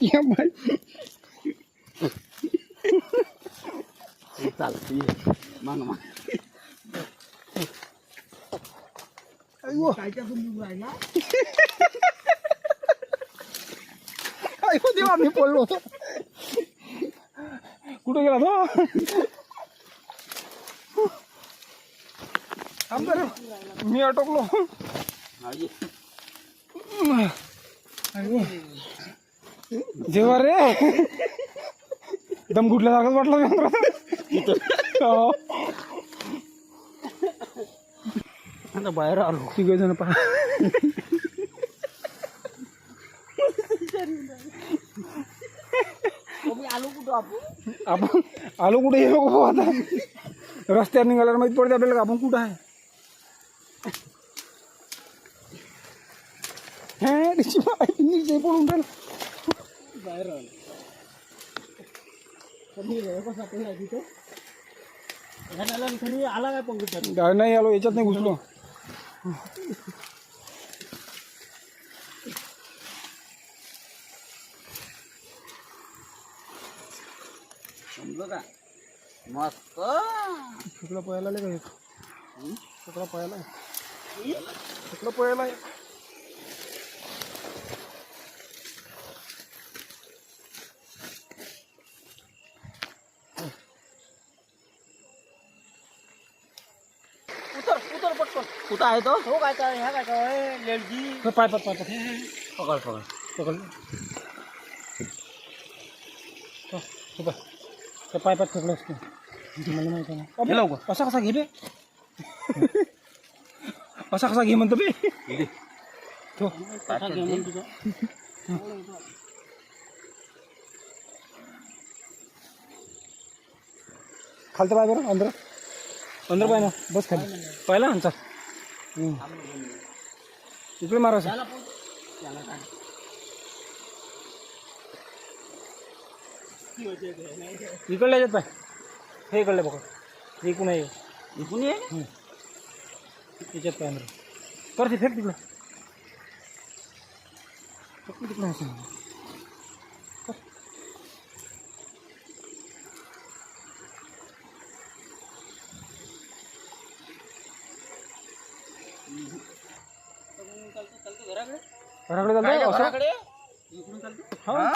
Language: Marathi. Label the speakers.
Speaker 1: क्या बाई
Speaker 2: चालती मान मान
Speaker 1: अयो
Speaker 2: कायच्या बंदूक राहिला
Speaker 1: अयो देवा मी पडलो होतो कुठे गेला तो आमदार मी अटकलो अयो जेव्हा रे दम घुटल्यासारखंच वाटलं
Speaker 2: आता बाहेर आलो
Speaker 1: तिघ जण पहा
Speaker 2: आलो कुठं
Speaker 1: आपण आलो कुठे हे बघू आता रस्त्यावर निघाल्यावर माहित पडते आपल्याला आपण कुठं आहे हे तिची बाई पडून राहिलं
Speaker 2: बाहेर आलो कमी कसा पहिला तिथं खरी आला काय पंकज
Speaker 1: नाही आलो याच्यात नाही घुसलो
Speaker 2: समजलं का मस्त
Speaker 1: तुकडा पळायला आले का तुकडा पळायला तुकडा पळायला
Speaker 2: उतर उतर पटकन कुठं आहे तो हो काय काय ह्या काय काय लेडजी
Speaker 1: पाय पाय पाय
Speaker 2: पकड पकड
Speaker 1: पकड त्या पाय पाय ठोकलं असतं मला माहिती आहे ना लवकर असा कसा घे बे असा कसा घे म्हणतो बे तो खालतं पाय बरं अंदर अंदर पाय ना बस खाली पाहिला आमचा इकडे मारायचं इकडले येत पाय हे इकडले बघा इकडून आहे
Speaker 2: इकडून ये
Speaker 1: याच्यात पाय अंदर परत फेक तिकडं तिकडं असं
Speaker 2: घराकडे
Speaker 1: घराकडे चालतं
Speaker 2: घराकडे इकडून चालतो
Speaker 1: हा